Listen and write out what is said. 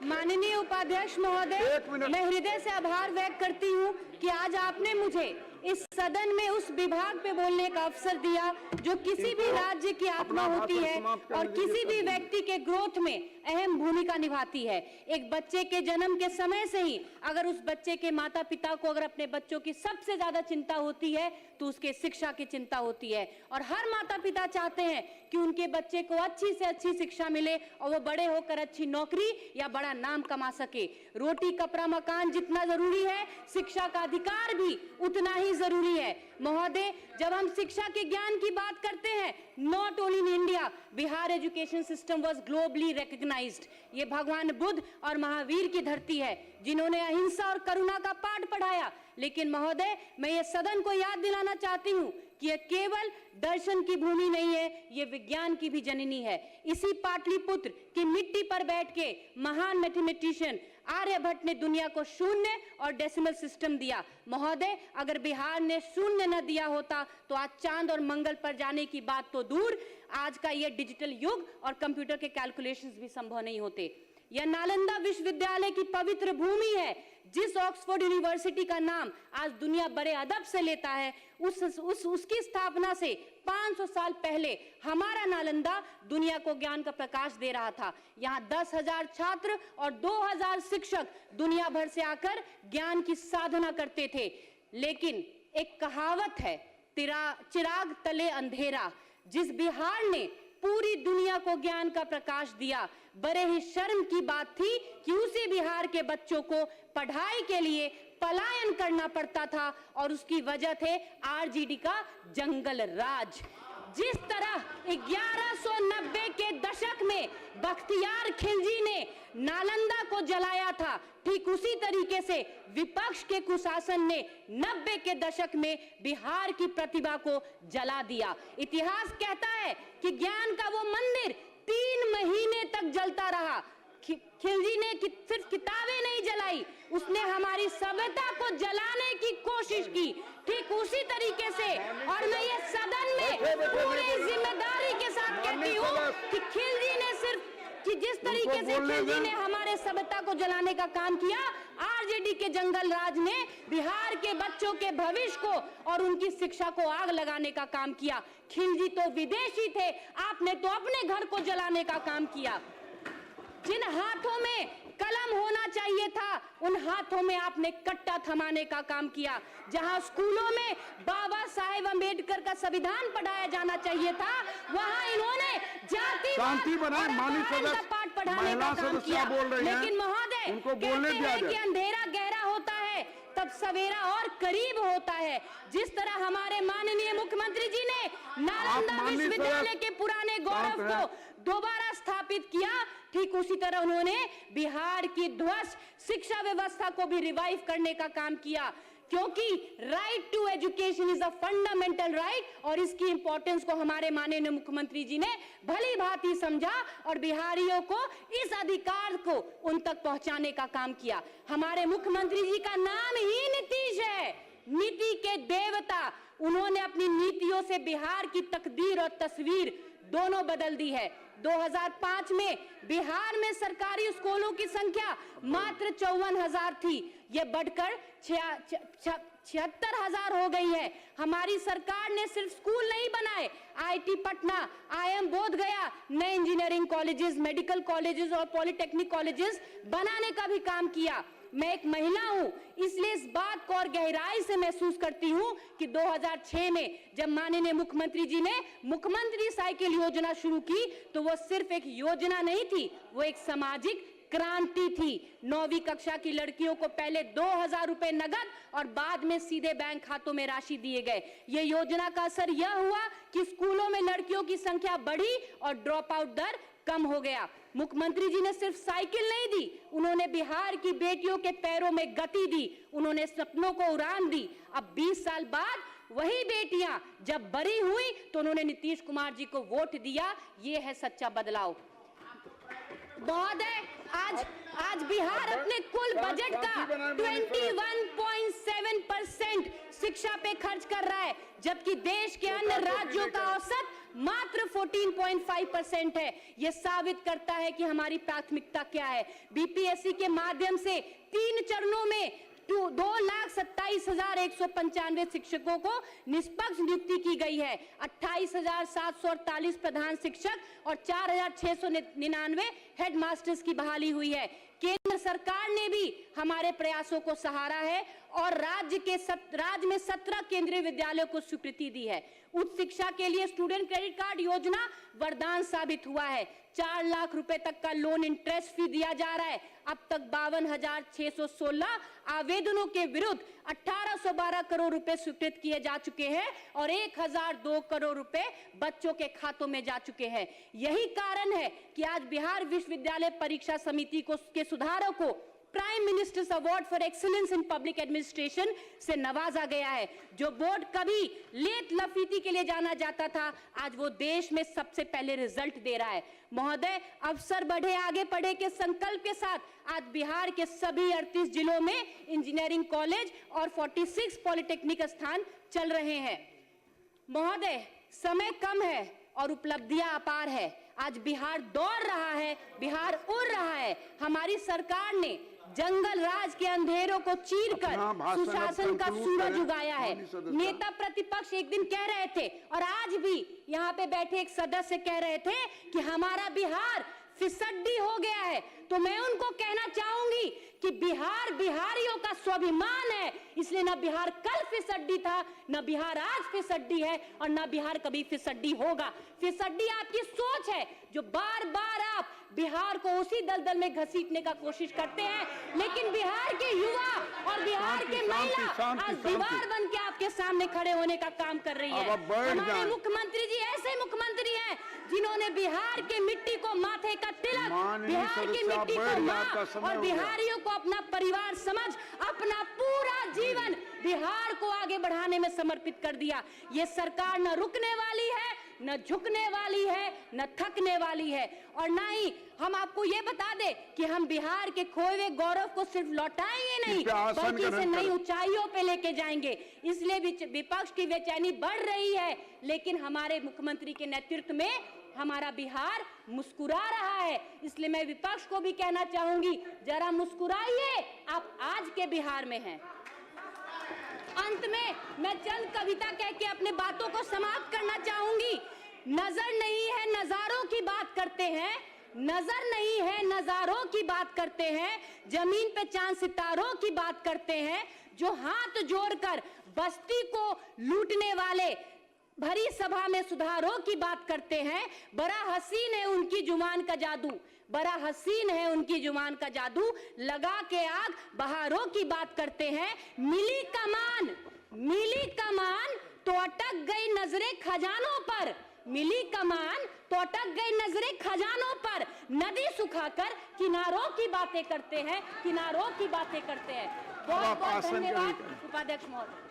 माननीय उपाध्यक्ष महोदय, मैं हृदय से आभार व्यक्त करती हूं कि आज आपने मुझे इस सदन में उस विभाग पे बोलने का अवसर दिया जो किसी भी राज्य की आत्मा होती है और किसी भी व्यक्ति के ग्रोथ में अहम भूमिका निभाती है। एक बच्चे के जन्म के समय से ही अगर उस बच्चे के माता पिता को अगर अपने बच्चों की सबसे ज्यादा चिंता होती है तो उसके शिक्षा की चिंता होती है, और हर माता पिता चाहते हैं कि उनके बच्चे को अच्छी से अच्छी शिक्षा मिले और वो बड़े होकर अच्छी नौकरी या बड़ा नाम कमा सके। रोटी कपड़ा मकान जितना जरूरी है, शिक्षा का अधिकार भी उतना ही जरूरी है। महोदय, जब हम शिक्षा के ज्ञान की बात करते हैं, not only in India, Bihar education system was globally recognised. ये भगवान बुद्ध और महावीर की धरती है जिन्होंने अहिंसा और करुणा का पाठ पढ़ाया। लेकिन महोदय, मैं ये सदन को याद दिलाना चाहती हूं कि यह केवल दर्शन की भूमि नहीं है, ये विज्ञान की भी जननी है। इसी पाटलिपुत्र की मिट्टी पर बैठ के महान मैथमेटिशियन आर्यभट्ट ने दुनिया को शून्य और डेसिमल सिस्टम दिया। महोदय, अगर बिहार ने शून्य न दिया होता तो आज चांद और मंगल पर जाने की बात तो दूर, आज का ये डिजिटल युग और कंप्यूटर के कैलकुलेशंस भी संभव नहीं होते। यह नालंदा विश्वविद्यालय की पवित्र भूमि है, जिस ऑक्सफोर्ड यूनिवर्सिटी का नाम आज दुनिया बड़े अदब से लेता है। उसकी स्थापना से 500 साल पहले हमारा नालंदा दुनिया को ज्ञान का प्रकाश दे रहा था। यहाँ 10,000 छात्र और 2,000 शिक्षक दुनिया भर से आकर ज्ञान की साधना करते थे। लेकिन एक कहावत है, चिराग तले अंधेरा। जिस बिहार ने पूरी दुनिया को ज्ञान का प्रकाश दिया, बड़े ही शर्म की बात थी कि उसी बिहार के बच्चों को पढ़ाई के लिए पलायन करना पड़ता था, और उसकी वजह थे आरजेडी का जंगल राज। जिस तरह 1190 के दशक में बख्तियार खिलजी ने नालंदा को जलाया था, ठीक उसी तरीके से विपक्ष के कुशासन ने 90 के दशक में बिहार की प्रतिभा को जला दिया। इतिहास कहता है कि ज्ञान का वो मंदिर 3 महीने तक जलता रहा। खिलजी ने सिर्फ किताबें नहीं जलाई, उसने हमारी सभ्यता को जलाने की कोशिश की। ठीक उसी तरीके से, और मैं ये सदन में पूरी जिम्मेदारी के साथ कहती हूँ कि खिलजी ने सिर्फ कि जिस तरीके से खिलजी ने हमारे सभ्यता को जलाने का काम किया, आरजेडी के जंगल राज ने बिहार के बच्चों के भविष्य को और उनकी शिक्षा को आग लगाने का काम किया। खिलजी तो विदेशी थे, आपने तो अपने घर को जलाने का काम किया। जिन हाथों में कलम होना चाहिए था, उन हाथों में आपने कट्टा थमाने का काम किया। जहां स्कूलों में बाबा साहेब अम्बेडकर का संविधान पढ़ाया जाना चाहिए था, वहां इन्होंने जातिवाद का पाठ पढ़ाने का काम किया। लेकिन महोदय, कहते हैं कि अंधेरा गहरा होता है तब सवेरा और करीब होता है। जिस तरह हमारे माननीय मुख्यमंत्री जी ने नालंदा विश्वविद्यालय के पुराने गौरव को दोबारा स्थापित किया, ठीक उसी तरह उन्होंने बिहार की ध्वस्त शिक्षा व्यवस्था को भी रिवाइव करने का काम किया। क्योंकि right to education is a fundamental right, और इसकी इंपॉर्टेंस को हमारे माननीय मुख्यमंत्री जी ने भली भांति समझा और बिहारियों को इस अधिकार को उन तक पहुंचाने का काम किया। हमारे मुख्यमंत्री जी का नाम ही नीतीश है, नीति के देवता। उन्होंने अपनी नीतियों से बिहार की तकदीर और तस्वीर दोनों बदल दी है। 2005 में बिहार में सरकारी स्कूलों की संख्या मात्र 54,000 थी, यह बढ़कर 76,000 हो गई है। हमारी सरकार ने सिर्फ स्कूल नहीं बनाए, आईटी पटना, आईएम बोध गया, नए इंजीनियरिंग कॉलेजेस, मेडिकल कॉलेजेस और पॉलिटेक्निक कॉलेजेस बनाने का भी काम किया। मैं एक महिला हूं, इसलिए इस बात को और गहराई से महसूस करती हूं कि 2006 में जब माननीय मुख्यमंत्री जी ने मुख्यमंत्री साइकिल योजना शुरू की, तो वो सिर्फ एक योजना नहीं थी, वो एक सामाजिक क्रांति थी। 9वीं कक्षा की लड़कियों को पहले 2,000 रुपए नगद और बाद में सीधे बैंक खातों में राशि दिए गए। ये योजना का असर यह हुआ कि स्कूलों में लड़कियों की संख्या बढ़ी और ड्रॉप आउट दर कम हो गया। मुख्यमंत्री जी ने सिर्फ साइकिल नहीं दी, उन्होंने बिहार की बेटियों के पैरों में गति दी, उन्होंने सपनों को उड़ान दी। अब 20 साल बाद वही बेटियां जब बड़ी हुई तो उन्होंने नीतीश कुमार जी को वोट दिया। ये है सच्चा बदलाव। महोदय, आज बिहार अपने कुल बजट का 21.7% शिक्षा पे खर्च कर रहा है, जबकि देश के अन्य राज्यों का औसत मात्र 14.5% है। यह साबित करता है कि हमारी प्राथमिकता क्या है। बीपीएससी के माध्यम से 3 चरणों में 2,27,195 शिक्षकों को निष्पक्ष नियुक्ति की गई है। 28,748 प्रधान शिक्षक और 4,699 हेडमास्टर्स की बहाली हुई है। केंद्र सरकार ने भी हमारे प्रयासों को सहारा है और राज्य में 17 केंद्रीय विद्यालयों को स्वीकृति दी है। उच्च शिक्षा के लिए स्टूडेंट क्रेडिट कार्ड योजना वरदान साबित हुआ है। 4 लाख रुपए तक का लोन इंटरेस्ट फी दिया जा रहा है। अब तक 52,616 आवेदनों के विरुद्ध 1,812 करोड़ रुपए स्वीकृत किए जा चुके हैं और 1,002 करोड़ रुपए बच्चों के खातों में जा चुके हैं। यही कारण है कि आज बिहार विश्वविद्यालय परीक्षा समिति के सुधारों को prime ministers award for excellence in public administration से नवाजा गया है। जो बोर्ड कभी लेट लफीती के लिए जाना जाता था, आज वो देश में सबसे पहले रिजल्ट दे रहा है। महोदय, अवसर बढ़े आगे बढ़े के संकल्प के साथ आज बिहार के सभी 38 जिलों में इंजीनियरिंग कॉलेज और 46 पॉलिटेक्निक स्थान चल रहे हैं। महोदय, समय कम है और उपलब्धियां अपार है। आज बिहार दौड़ रहा है, बिहार उड़ रहा है। हमारी सरकार ने जंगल राज के अंधेरों को चीरकर सुशासन का सूरज उगाया है। नेता प्रतिपक्ष एक दिन कह रहे थे और आज भी यहाँ पे बैठे एक सदस्य कह रहे थे कि हमारा बिहार फिसड्डी हो गया है। तो मैं उनको कहना चाहूंगी कि बिहार बिहारियों का स्वाभिमान है, इसलिए ना बिहार कल फिसड्डी था, ना बिहार आज फिसड्डी है और ना बिहार कभी फिसड्डी होगा। फिसड्डी आपकी सोच है, जो बार बार आप बिहार को उसी दलदल में घसीटने का कोशिश करते हैं। लेकिन बिहार के युवा और बिहार के महिला आज दीवार बन के आपके सामने खड़े होने का काम कर रही है। हमारे मुख्यमंत्री जी ऐसे मुख्यमंत्री हैं जिन्होंने बिहार के मिट्टी को माथे का तिलक, बिहार की मिट्टी को मां और बिहारियों को अपना परिवार समझ अपना पूरा जीवन बिहार को आगे बढ़ाने में समर्पित कर दिया। ये सरकार न रुकने वाली है, न झुकने वाली है, न थकने वाली है। और ना ही हम आपको ये बता दे कि हम बिहार के खोए हुए गौरव को सिर्फ लौटाएंगे नहीं, बल्कि इसे नई ऊंचाइयों पे लेके जाएंगे। इसलिए विपक्ष की बेचैनी बढ़ रही है, लेकिन हमारे मुख्यमंत्री के नेतृत्व में हमारा बिहार मुस्कुरा रहा है। इसलिए मैं विपक्ष को भी कहना चाहूंगी, जरा मुस्कुराइए, आप आज के बिहार में हैं। अंत में मैं चंद कविता कह के अपने बातों को समाप्त करना चाहूंगी। नजर नहीं है नजारों की बात करते हैं, नजर नहीं है नजारों की बात करते हैं, जमीन पे चांद सितारों की बात करते हैं, जो हाथ जोड़कर बस्ती को लूटने वाले भरी सभा में सुधारों की बात करते हैं। बड़ा हसीन है उनकी जुबान का जादू, बड़ा हसीन है उनकी जुबान का जादू, लगा के आग बहारों की बात करते हैं। मिली कमान तो अटक गई नजरें खजानों पर, मिली कमान तो अटक गई नजरें खजानों पर, नदी सुखाकर किनारों की बातें करते हैं, किनारों की बातें करते हैं। बहुत बहुत धन्यवाद उपाध्यक्ष महोदय।